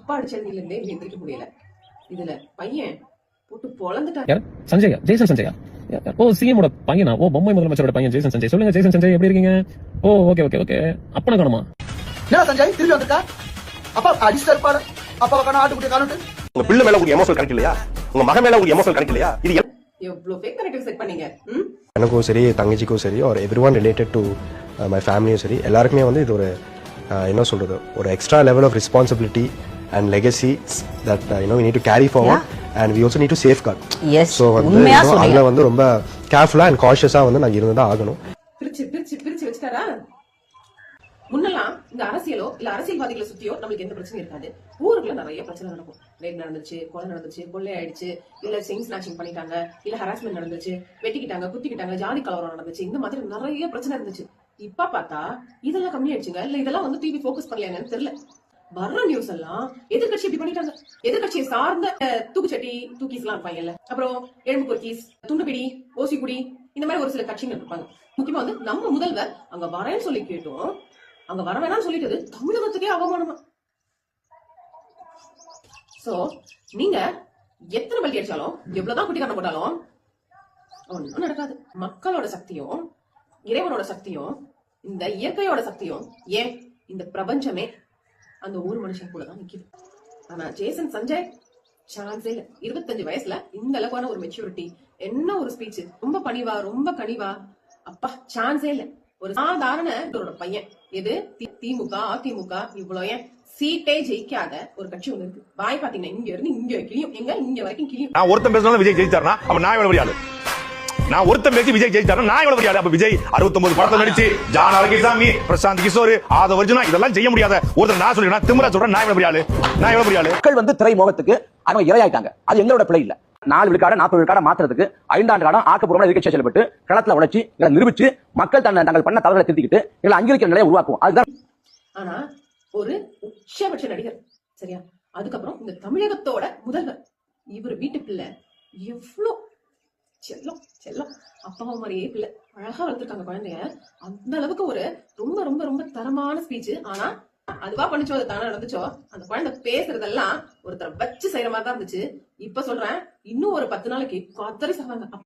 அப்பா அடிச்சதுல இருந்தே எந்திரிக்க முடியல. இதுல பையன் போட்டு பொழந்துட்டாரு. சஞ்சயா, ஜெய்சன் சஞ்சயா. ஓ, சிஎம் ஓட பையனா? ஓ, பொம்மை முதலமைச்சரோட பையன் ஜெய்சன் சஞ்சய். சொல்லுங்க ஜெய்சன் சஞ்சய், எப்படி இருக்கீங்க? ஓ, ஓகே ஓகே ஓகே. அப்பன காணுமா? என்ன சஞ்சய் திரும்பி வந்திருக்கா? அப்பா அடிச்சு இருப்பாரு. அப்பா காண ஆட்டுக்குட்டி காணுட்டு. உங்க பிள்ளை மேல உங்களுக்கு எமோஷனல் கனெக்ட் இல்லையா? உங்க மகன் மேல உங்களுக்கு எமோஷனல் கனெக்ட் இல்லையா? இது எவ்வளவு ஃபேக் கனெக்டிவ் செட் பண்ணீங்க? எனக்கும் சரி, தங்கச்சிக்கும் சரி, ஒரு எவ்ரிஒன் ரிலேட்டட் டு மை ஃபேமிலியும் சரி, எல்லாருக்குமே வந்து இது ஒரு என்ன சொல்றது, ஒரு extra level of responsibility and legacy that we need to carry forward, and we also need to safeguard. Yes, so அதுல வந்து ரொம்ப கேர்ஃபுல்லா and cautiousா வந்து நான் இருந்ததா ஆகணும். பிரிச்சு வச்சுட்டாரா? முன்னெல்லாம் இந்த அரசியலோ இல்ல அரசியல்வாதிகளை சுத்தியோ நம்மளுக்கு எந்த பிரச்சனையும் இருக்காது. ஊருக்குள்ள நிறைய பிரச்சனை நடக்கும். ரேட் நடந்துச்சு, கொலை நடந்துச்சு, கொள்ளை ஆயிடுச்சு, இல்ல செயின் ஸ்நாச்சிங் பண்ணிட்டாங்க, இல்ல ஹராஸ்மெண்ட் நடந்துச்சு, வெட்டிக்கிட்டாங்க, குத்திக்கிட்டாங்க, ஜாதி கலவரம் நடந்துச்சு, இந்த மாதிரி நிறைய பிரச்சனை இருந்துச்சு. இப்ப பார்த்தா இதெல்லாம் கம்மியாயிடுச்சுங்க. இல்ல இதெல்லாம் வந்து டிவி போக்கஸ் பண்ணலையான்னு தெரியல. வர்ற நியூஸ் எல்லாம் எதிர்கட்சி இப்படி பண்ணிட்டாங்க. எதிர்கட்சியை சார்ந்த தூக்குச்சட்டி தூக்கிஸ் எல்லாம் இருப்பாங்கல்ல, அப்புறம் எலும்பு கொக்கீஸ், துண்டுபிடி, ஓசிக்குடி, இந்த மாதிரி ஒரு சில கட்சிகள் இருப்பாங்க. முக்கியமா வந்து நம்ம முதல்வர் அங்க வரேன்னு சொல்லி கேட்டோம், அங்க வர வேணாம்னு சொல்லிட்டு தமிழகத்துக்கே அவமானமா. சோ நீங்க எத்தனை பள்ளி அடிச்சாலும் எவ்வளவுதான் குட்டி கண்ண போட்டாலும் ஒன்னும் நடக்காது. மக்களோட சக்தியும் இறைவனோட சக்தியும் இந்த இயற்கையோட சக்தியும் ஏன் இந்த பிரபஞ்சமே அந்த ஒரு மனுஷன் கூட தான் நிக்குது. ஆனா ஜேசன் சஞ்சய் சான்ஸே இல்ல. 25 வயசுல இந்த அளவுக்கான ஒரு மெச்சூரிட்டி, என்ன ஒரு ஸ்பீச், ரொம்ப பணிவா, ரொம்ப கனிவா, அப்பா சான்ஸே இல்ல. ஒரு சாதாரண பையன். எது திமுக அதிமுக இவ்வளவு ஏன் சீட்டே ஜெயிக்காத ஒரு கட்சி ஒண்ணு இருக்கு. வாய் பாத்தீங்கன்னா இங்க இருந்து இங்க கிளியும், எங்க இங்க வரைக்கும் கிளியும். நான் ஒருத்தன் பேசினாலும் விஜய் ஜெயிச்சாருன்னா அப்ப நான் எவ்வளவு பெரிய ஆளு? நான் ஒருத்தன் பேசி விஜய் ஜெயிச்சாருன்னா நான் எவ்வளவு பெரிய ஆளு? அப்ப விஜய் 69 படத்துல நடிச்சு, ஜான் ஆரோக்கியசாமி, பிரசாந்த் கிஷோர், ஆதவ அர்ஜுனா இதெல்லாம் செய்ய முடியாத ஒருத்தர் நான் சொல்றேன், திமிரா சொல்றேன், நான் எவ்வளவு பெரிய ஆளு? நான் எவ்வளவு பெரிய ஆளு? மக்கள் வந்து திரை மோகத்துக்கு அவங்க இரையாயிட்டாங்க. அது எங்களோட பிழை இல்ல. 4 விழுக்காடு 40 விழுக்காடு மாத்துறதுக்கு 5 ஆண்டு காலம் ஆக்கப்பூர்வமான எதிர்க்கட்சி செயல்பட்டு களத்துல உழைச்சி இதை நிரூபிச்சு மக்கள் தங்கள் பண்ண தவறுகளை திருத்திக்கிட்டு எங்களை அங்கீகரிக்கிற நிலையை உருவாக்கும். அதுதான். ஆனா ஒரு உச்சபட்ச நடிகர் சரியா, அதுக்கப்புறம் இந்த தமிழகத்தோட முதல்வர், இவர் வீட்டு பிள்ளை எவ்வளவு செல்லம் செல்லம், அப்பா மாதிரியே பிள்ளை அழகா வளர்த்துருக்காங்க குழந்தைய. அந்த அளவுக்கு ஒரு ரொம்ப ரொம்ப ரொம்ப தரமான ஸ்பீச். ஆனா அதுவா பண்ணிச்சோ, அது தானே நடந்துச்சோ, அந்த குழந்தை பேசுறதெல்லாம் ஒருத்தர் வச்சு செய்யற மாதிரி தான் இருந்துச்சு. இப்ப சொல்றேன், இன்னும் ஒரு 10 நாளைக்கு கத்தரி சொல்றாங்க.